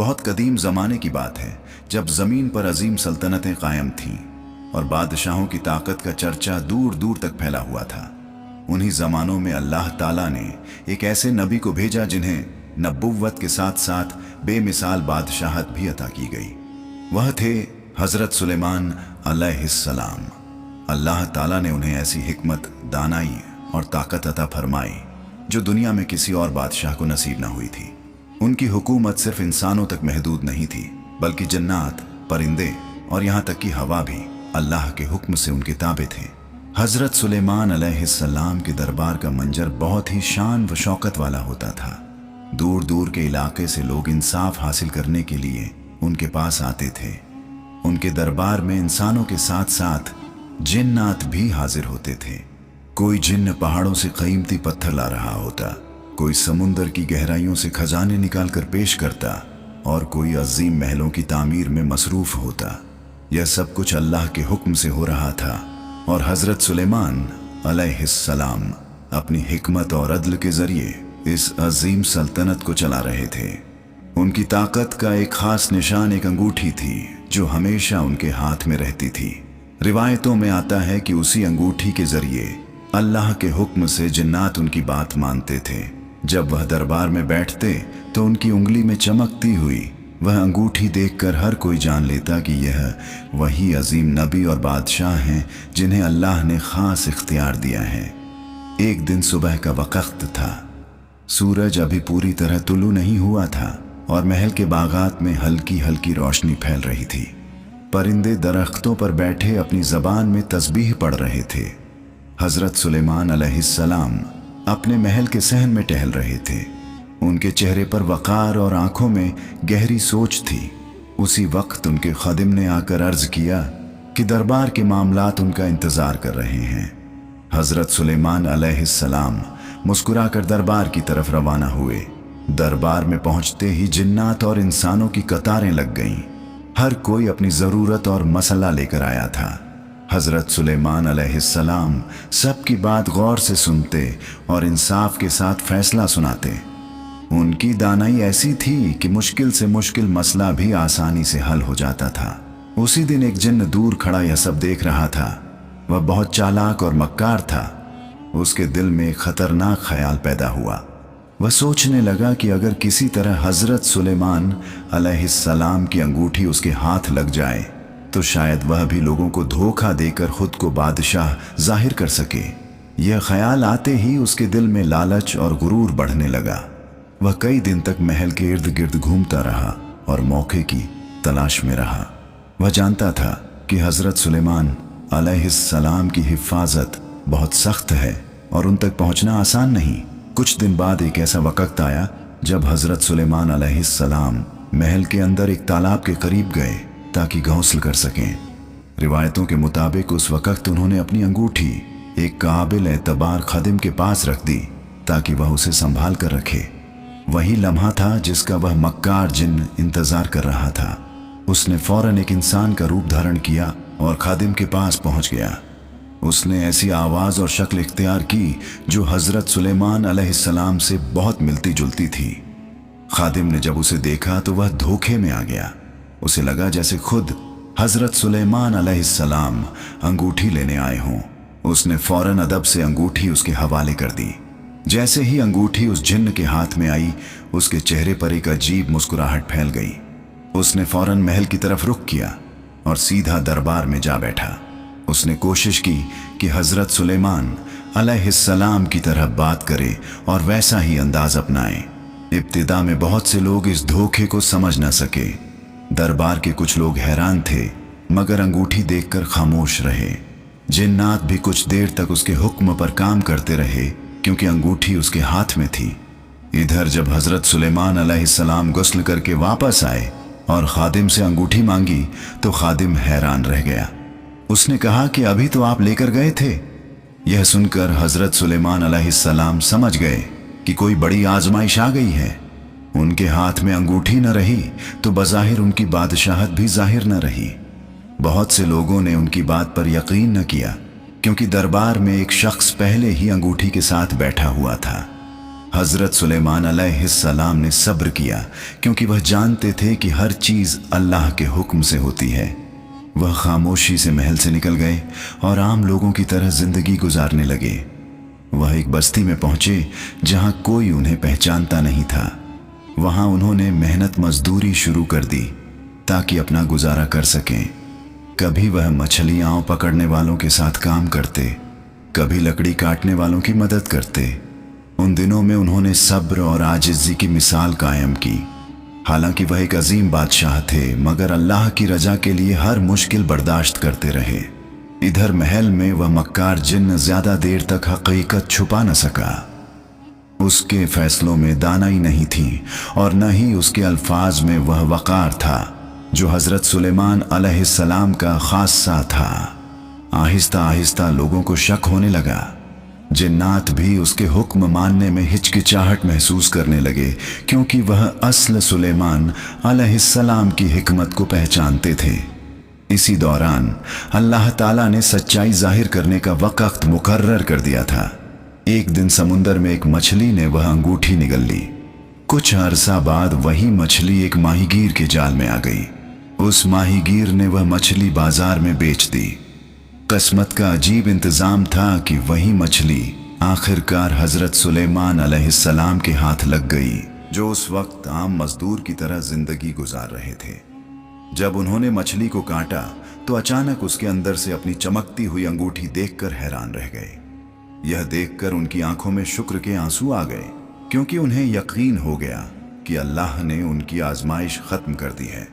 بہت قدیم زمانے کی بات ہے جب زمین پر عظیم سلطنتیں قائم تھیں اور بادشاہوں کی طاقت کا چرچا دور دور تک پھیلا ہوا تھا۔ انہی زمانوں میں اللہ تعالیٰ نے ایک ایسے نبی کو بھیجا جنہیں نبوت کے ساتھ ساتھ بے مثال بادشاہت بھی عطا کی گئی۔ وہ تھے حضرت سلیمان علیہ السلام۔ اللہ تعالیٰ نے انہیں ایسی حکمت، دانائی اور طاقت عطا فرمائی جو دنیا میں کسی اور بادشاہ کو نصیب نہ ہوئی تھی۔ ان کی حکومت صرف انسانوں تک محدود نہیں تھی، بلکہ جنات، پرندے اور یہاں تک کہ ہوا بھی اللہ کے حکم سے ان کے تابع تھے۔ حضرت سلیمان علیہ السلام کے دربار کا منظر بہت ہی شان و شوکت والا ہوتا تھا۔ دور دور کے علاقے سے لوگ انصاف حاصل کرنے کے لیے ان کے پاس آتے تھے۔ ان کے دربار میں انسانوں کے ساتھ ساتھ جنات بھی حاضر ہوتے تھے۔ کوئی جن پہاڑوں سے قیمتی پتھر لا رہا ہوتا، کوئی سمندر کی گہرائیوں سے خزانے نکال کر پیش کرتا، اور کوئی عظیم محلوں کی تعمیر میں مصروف ہوتا۔ یہ سب کچھ اللہ کے حکم سے ہو رہا تھا، اور حضرت سلیمان علیہ السلام اپنی حکمت اور عدل کے ذریعے اس عظیم سلطنت کو چلا رہے تھے۔ ان کی طاقت کا ایک خاص نشان ایک انگوٹھی تھی جو ہمیشہ ان کے ہاتھ میں رہتی تھی۔ روایتوں میں آتا ہے کہ اسی انگوٹھی کے ذریعے اللہ کے حکم سے جنات ان کی بات مانتے تھے۔ جب وہ دربار میں بیٹھتے تو ان کی انگلی میں چمکتی ہوئی وہ انگوٹھی دیکھ کر ہر کوئی جان لیتا کہ یہ وہی عظیم نبی اور بادشاہ ہیں جنہیں اللہ نے خاص اختیار دیا ہے۔ ایک دن صبح کا وقت تھا۔ سورج ابھی پوری طرح طلوع نہیں ہوا تھا اور محل کے باغات میں ہلکی ہلکی روشنی پھیل رہی تھی۔ پرندے درختوں پر بیٹھے اپنی زبان میں تسبیح پڑھ رہے تھے۔ حضرت سلیمان علیہ السلام اپنے محل کے صحن میں ٹہل رہے تھے۔ ان کے چہرے پر وقار اور آنکھوں میں گہری سوچ تھی۔ اسی وقت ان کے خادم نے آ کر عرض کیا کہ دربار کے معاملات ان کا انتظار کر رہے ہیں۔ حضرت سلیمان علیہ السلام مسکرا کر دربار کی طرف روانہ ہوئے۔ دربار میں پہنچتے ہی جنات اور انسانوں کی قطاریں لگ گئیں۔ ہر کوئی اپنی ضرورت اور مسئلہ لے کر آیا تھا۔ حضرت سلیمان علیہ السلام سب کی بات غور سے سنتے اور انصاف کے ساتھ فیصلہ سناتے۔ ان کی دانائی ایسی تھی کہ مشکل سے مشکل مسئلہ بھی آسانی سے حل ہو جاتا تھا۔ اسی دن ایک جن دور کھڑا یہ سب دیکھ رہا تھا۔ وہ بہت چالاک اور مکار تھا۔ اس کے دل میں ایک خطرناک خیال پیدا ہوا۔ وہ سوچنے لگا کہ اگر کسی طرح حضرت سلیمان علیہ السلام کی انگوٹھی اس کے ہاتھ لگ جائے تو شاید وہ بھی لوگوں کو دھوکہ دے کر خود کو بادشاہ ظاہر کر سکے۔ یہ خیال آتے ہی اس کے دل میں لالچ اور غرور بڑھنے لگا۔ وہ کئی دن تک محل کے ارد گرد گھومتا رہا اور موقع کی تلاش میں رہا۔ وہ جانتا تھا کہ حضرت سلیمان علیہ السلام کی حفاظت بہت سخت ہے اور ان تک پہنچنا آسان نہیں۔ کچھ دن بعد ایک ایسا وقت آیا جب حضرت سلیمان علیہ السلام محل کے اندر ایک تالاب کے قریب گئے تاکہ غسل کر سکیں۔ روایتوں کے مطابق اس وقت انہوں نے اپنی انگوٹھی ایک قابل اعتبار خادم کے پاس رکھ دی تاکہ وہ اسے سنبھال کر رکھے۔ وہی لمحہ تھا جس کا وہ مکار جن انتظار کر رہا تھا۔ اس نے فوراً ایک انسان کا روپ دھارن کیا اور خادم کے پاس پہنچ گیا۔ اس نے ایسی آواز اور شکل اختیار کی جو حضرت سلیمان علیہ السلام سے بہت ملتی جلتی تھی۔ خادم نے جب اسے دیکھا تو وہ دھوکے میں آ گیا۔ اسے لگا جیسے خود حضرت سلیمان علیہ السلام انگوٹھی لینے آئے ہوں۔ اس نے فوراً ادب سے انگوٹھی اس کے حوالے کر دی۔ جیسے ہی انگوٹھی اس جن کے ہاتھ میں آئی، اس کے چہرے پر ایک عجیب مسکراہٹ پھیل گئی۔ اس نے فوراً محل کی طرف رخ کیا اور سیدھا دربار میں جا بیٹھا۔ اس نے کوشش کی کہ حضرت سلیمان علیہ السلام کی طرح بات کرے اور ویسا ہی انداز اپنائے۔ ابتدا میں بہت سے لوگ اس دھوکے کو سمجھ نہ سکے۔ دربار کے کچھ لوگ حیران تھے مگر انگوٹھی دیکھ کر خاموش رہے۔ جنات بھی کچھ دیر تک اس کے حکم پر کام کرتے رہے کیونکہ انگوٹھی اس کے ہاتھ میں تھی۔ ادھر جب حضرت سلیمان علیہ السلام غسل کر کے واپس آئے اور خادم سے انگوٹھی مانگی تو خادم حیران رہ گیا۔ اس نے کہا کہ ابھی تو آپ لے کر گئے تھے۔ یہ سن کر حضرت سلیمان علیہ السلام سمجھ گئے کہ کوئی بڑی آزمائش آ گئی ہے۔ ان کے ہاتھ میں انگوٹھی نہ رہی تو بظاہر ان کی بادشاہت بھی ظاہر نہ رہی۔ بہت سے لوگوں نے ان کی بات پر یقین نہ کیا کیونکہ دربار میں ایک شخص پہلے ہی انگوٹھی کے ساتھ بیٹھا ہوا تھا۔ हज़रत सुलेमान अलैहिस्सलाम ने सब्र किया क्योंकि वह जानते थे कि हर चीज़ अल्लाह के हुक्म से होती है। वह खामोशी से महल से निकल गए और आम लोगों की तरह जिंदगी गुजारने लगे। वह एक बस्ती में पहुंचे जहां कोई उन्हें पहचानता नहीं था। वहां उन्होंने मेहनत मजदूरी शुरू कर दी ताकि अपना गुजारा कर सकें। कभी वह मछलियां पकड़ने वालों के साथ काम करते, कभी लकड़ी काटने वालों की मदद करते। उन दिनों में उन्होंने सब्र और आजिज़ी की मिसाल कायम की। हालांकि वह एक अजीम बादशाह थे, मगर अल्लाह की रजा के लिए हर मुश्किल बर्दाश्त करते रहे। इधर महल में वह मक्कार जिन्न ज्यादा देर तक हकीकत छुपा न सका। उसके फैसलों में दानाई नहीं थी और न ही उसके अल्फाज में वह वक़ार था जो हज़रत सुलेमान अलैहिस्सलाम का खासा था। आहिस्ता आहिस्ता लोगों को शक होने लगा। जिन्नात भी उसके हुक्म मानने में हिचकिचाहट महसूस करने लगे क्योंकि वह असल सुलेमान अलैहिस्सलाम की हिकमत को पहचानते थे। इसी दौरान अल्लाह ताला ने सच्चाई जाहिर करने का वक्त मुकर्रर कर दिया था। एक दिन समुंदर में एक मछली ने वह अंगूठी निगल ली। कुछ अरसा बाद वही मछली एक माहीगीर के जाल में आ गई। उस माहीगीर ने वह मछली बाजार में बेच दी। किस्मत का अजीब इंतजाम था कि वही मछली आखिरकार हजरत सुलेमान अलैहिस्सलाम के हाथ लग गई, जो उस वक्त आम मजदूर की तरह जिंदगी गुजार रहे थे। जब उन्होंने मछली को काटा तो अचानक उसके अंदर से अपनी चमकती हुई अंगूठी देखकर हैरान रह गए। यह देखकर उनकी आंखों में शुक्र के आंसू आ गए क्योंकि उन्हें यकीन हो गया कि अल्लाह ने उनकी आजमाइश खत्म कर दी है।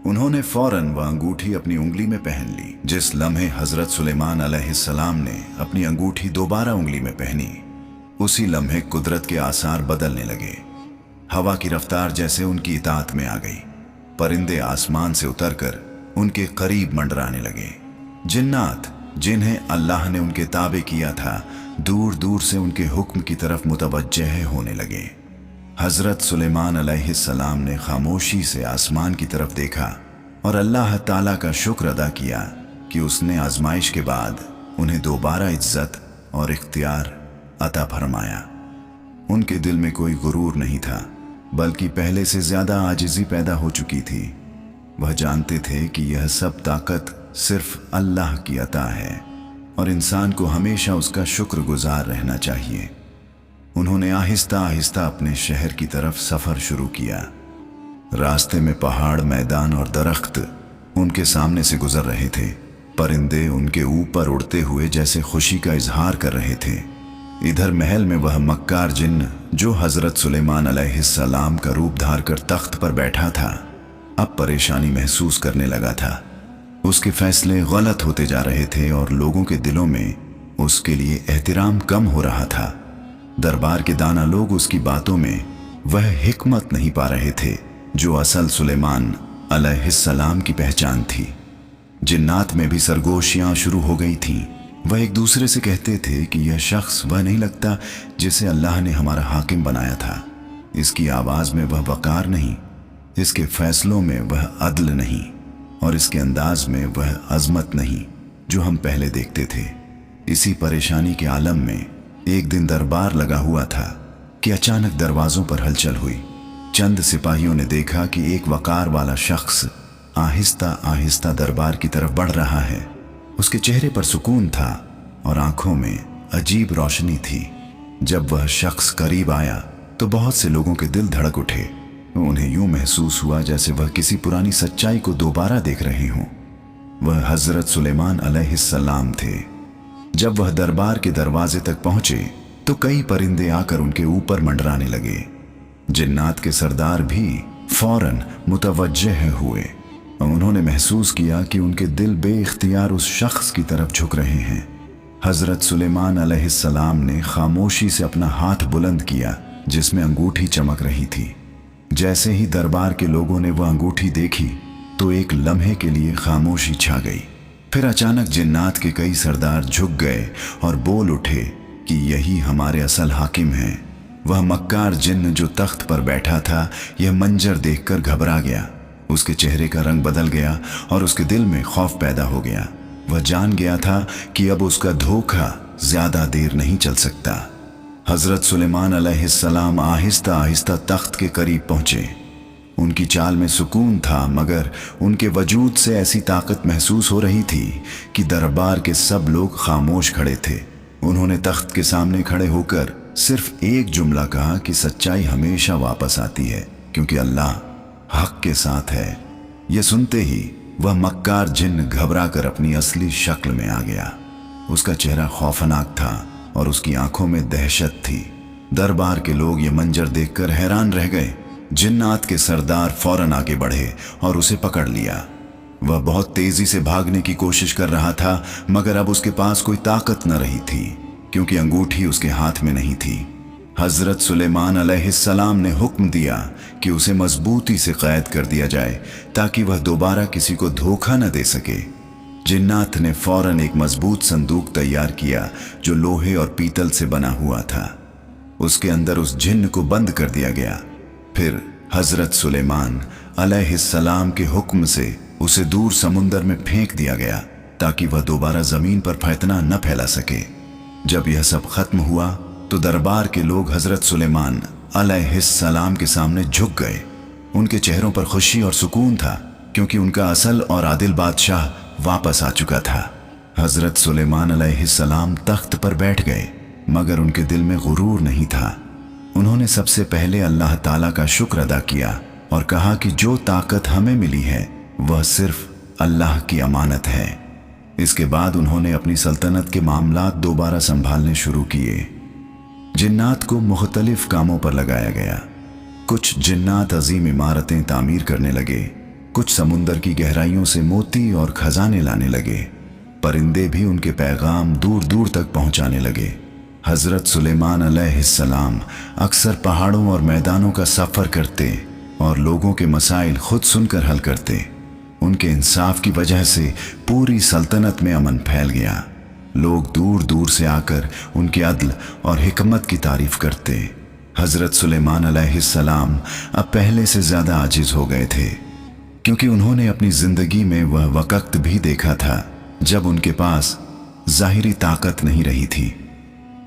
उन्होंने फौरन वह अंगूठी अपनी उंगली में पहन ली। जिस लम्हे हजरत सुलेमान अलैहिस्सलाम ने अपनी अंगूठी दोबारा उंगली में पहनी, उसी लम्हे कुदरत के आसार बदलने लगे। हवा की रफ्तार जैसे उनकी इताअत में आ गई। परिंदे आसमान से उतरकर उनके करीब मंडराने लगे। जिन्नात जिन्हें अल्लाह ने उनके ताबे किया था, दूर दूर से उनके हुक्म की तरफ मुतवज्जह होने लगे। हजरत सुलेमान अलैहिस्सलाम ने खामोशी से आसमान की तरफ देखा और अल्लाह ताला का शुक्र अदा किया कि उसने आजमाइश के बाद उन्हें दोबारा इज्जत और इख्तियार अता फरमाया। उनके दिल में कोई गुरूर नहीं था, बल्कि पहले से ज्यादा आजिज़ी पैदा हो चुकी थी। वह जानते थे कि यह सब ताकत सिर्फ अल्लाह की अता है और इंसान को हमेशा उसका शुक्रगुजार रहना चाहिए। उन्होंने आहिस्ता आहिस्ता अपने शहर की तरफ सफर शुरू किया। रास्ते में पहाड़, मैदान और दरख्त उनके सामने से गुजर रहे थे। परिंदे उनके ऊपर उड़ते हुए जैसे खुशी का इजहार कर रहे थे। इधर महल में वह मक्कार जिन्न जो हजरत सुलेमान अलैहिस्सलाम का रूप धार कर तख्त पर बैठा था, अब परेशानी महसूस करने लगा था। उसके फैसले गलत होते जा रहे थे और लोगों के दिलों में उसके लिए एहतराम कम हो रहा था। दरबार के दाना लोग उसकी बातों में वह हिकमत नहीं पा रहे थे जो असल सुलेमान अलैहिस्सलाम की पहचान थी। जिन्नात में भी सरगोशियां शुरू हो गई थीं। वह एक दूसरे से कहते थे कि यह शख्स वह नहीं लगता जिसे अल्लाह ने हमारा हाकिम बनाया था। इसकी आवाज़ में वह वकार नहीं, इसके फैसलों में वह अदल नहीं और इसके अंदाज में वह अजमत नहीं जो हम पहले देखते थे। इसी परेशानी के आलम में एक दिन दरबार लगा हुआ था कि अचानक दरवाजों पर हलचल हुई। चंद सिपाहियों ने देखा कि एक वकार वाला शख्स आहिस्ता आहिस्ता दरबार की तरफ बढ़ रहा है। उसके चेहरे पर सुकून था और आंखों में अजीब रोशनी थी। जब वह शख्स करीब आया तो बहुत से लोगों के दिल धड़क उठे। उन्हें यूं महसूस हुआ जैसे वह किसी पुरानी सच्चाई को दोबारा देख रहे हों। वह हजरत सुलेमान अलैहिस्सलाम थे। जब वह दरबार के दरवाजे तक पहुंचे तो कई परिंदे आकर उनके ऊपर मंडराने लगे। जिन्नात के सरदार भी फौरन मुतवज्जह हुए। उन्होंने महसूस किया कि उनके दिल बेइख्तियार उस शख्स की तरफ झुक रहे हैं। हजरत सुलेमान अलैहिस्सलाम ने खामोशी से अपना हाथ बुलंद किया जिसमें अंगूठी चमक रही थी। जैसे ही दरबार के लोगों ने वह अंगूठी देखी तो एक लम्हे के लिए खामोशी छा गई। फिर अचानक जिन्नात के कई सरदार झुक गए और बोल उठे कि यही हमारे असल हाकिम हैं। वह मक्कार जिन्न जो तख्त पर बैठा था, यह मंजर देखकर घबरा गया। उसके चेहरे का रंग बदल गया और उसके दिल में खौफ पैदा हो गया। वह जान गया था कि अब उसका धोखा ज्यादा देर नहीं चल सकता। हज़रत सुलेमान अलैहिस्सलाम आहिस्ता आहिस्ता तख्त के करीब पहुंचे। उनकी चाल में सुकून था, मगर उनके वजूद से ऐसी ताकत महसूस हो रही थी कि दरबार के सब लोग खामोश खड़े थे। उन्होंने तख्त के सामने खड़े होकर सिर्फ एक जुमला कहा कि सच्चाई हमेशा वापस आती है, क्योंकि अल्लाह हक के साथ है। यह सुनते ही वह मक्कार जिन्न घबरा कर अपनी असली शक्ल में आ गया। उसका चेहरा खौफनाक था और उसकी आंखों में दहशत थी। दरबार के लोग ये मंजर देखकर हैरान रह गए। जिन्नात के सरदार फौरन आगे बढ़े और उसे पकड़ लिया। वह बहुत तेजी से भागने की कोशिश कर रहा था, मगर अब उसके पास कोई ताकत न रही थी, क्योंकि अंगूठी उसके हाथ में नहीं थी। हजरत सुलेमान अलैहिस्सलाम ने हुक्म दिया कि उसे मजबूती से कैद कर दिया जाए, ताकि वह दोबारा किसी को धोखा न दे सके। जिन्नात ने फौरन एक मजबूत संदूक तैयार किया जो लोहे और पीतल से बना हुआ था। उसके अंदर उस जिन्न को बंद कर दिया गया। फिर हजरत सुलेमान अलैहिस्सलाम के हुक्म से उसे दूर समुंदर में फेंक दिया गया, ताकि वह दोबारा जमीन पर फैतना न फैला सके। जब यह सब खत्म हुआ तो दरबार के लोग हजरत सुलेमान अलैहिस्सलाम के सामने झुक गए। उनके चेहरों पर खुशी और सुकून था, क्योंकि उनका असल और आदिल बादशाह वापस आ चुका था। हजरत सुलेमान अलैहिस्सलाम तख्त पर बैठ गए, मगर उनके दिल में गुरूर नहीं था। उन्होंने सबसे पहले अल्लाह ताला का शुक्र अदा किया और कहा कि जो ताकत हमें मिली है वह सिर्फ अल्लाह की अमानत है। इसके बाद उन्होंने अपनी सल्तनत के मामलात दोबारा संभालने शुरू किए। जिन्नात को मुख्तलिफ कामों पर लगाया गया। कुछ जिन्नात अजीम इमारतें तामीर करने लगे, कुछ समुंदर की गहराइयों से मोती और खजाने लाने लगे। परिंदे भी उनके पैगाम दूर दूर तक पहुंचाने लगे। हजरत सुलेमान अलैहिस्सलाम अक्सर पहाड़ों और मैदानों का सफर करते और लोगों के मसाइल खुद सुनकर हल करते। उनके इंसाफ की वजह से पूरी सल्तनत में अमन फैल गया। लोग दूर दूर से आकर उनके अदल और हिकमत की तारीफ करते। हजरत सुलेमान अलैहिस्सलाम अब पहले से ज्यादा आजिज हो गए थे, क्योंकि उन्होंने अपनी जिंदगी में वह वक्त भी देखा था जब उनके पास जाहिरी ताकत नहीं रही थी।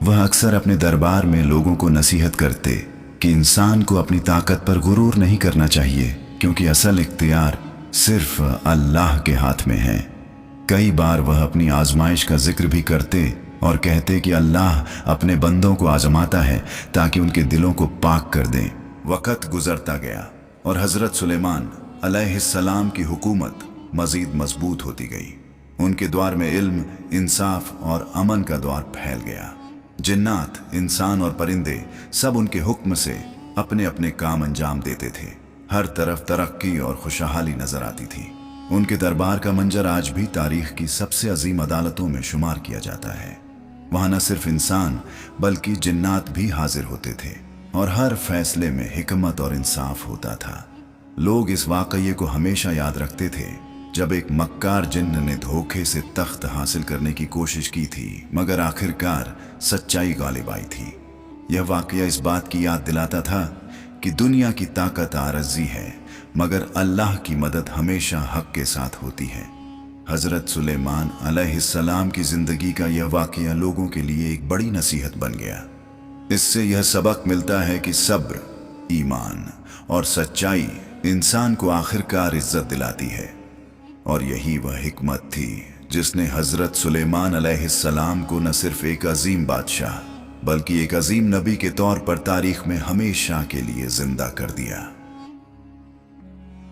वह अक्सर अपने दरबार में लोगों को नसीहत करते कि इंसान को अपनी ताकत पर गुरूर नहीं करना चाहिए, क्योंकि असल इख्तियार सिर्फ अल्लाह के हाथ में है। कई बार वह अपनी आजमाइश का जिक्र भी करते और कहते कि अल्लाह अपने बंदों को आजमाता है ताकि उनके दिलों को पाक कर दें। वक्त गुजरता गया और हजरत सुलेमान अलैहिस्सलाम की हुकूमत मजीद मजबूत होती गई। उनके द्वार में इल्म, इंसाफ और अमन का द्वार फैल गया। जिन्नात, इंसान और परिंदे सब उनके हुक्म से अपने अपने काम अंजाम देते थे। हर तरफ तरक्की और खुशहाली नजर आती थी। उनके दरबार का मंजर आज भी तारीख की सबसे अजीम अदालतों में शुमार किया जाता है। वहां न सिर्फ इंसान बल्कि जिन्नात भी हाजिर होते थे और हर फैसले में हिकमत और इंसाफ होता था। लोग इस वाकये को हमेशा याद रखते थे जब एक मक्कार जिन्न ने धोखे से तख्त हासिल करने की कोशिश की थी, मगर आखिरकार सच्चाई गालिब आई थी। यह वाकया इस बात की याद दिलाता था कि दुनिया की ताकत आरज़ी है, मगर अल्लाह की मदद हमेशा हक के साथ होती है। हजरत सुलेमान अलैहिस्सलाम की जिंदगी का यह वाकया लोगों के लिए एक बड़ी नसीहत बन गया। इससे यह सबक मिलता है कि सब्र, ईमान और सच्चाई इंसान को आखिरकार इज्जत दिलाती है। और यही वह हिकमत थी जिसने हजरत सुलेमान अलैहिस्सलाम को न सिर्फ एक अजीम बादशाह बल्कि एक अजीम नबी के तौर पर तारीख में हमेशा के लिए जिंदा कर दिया।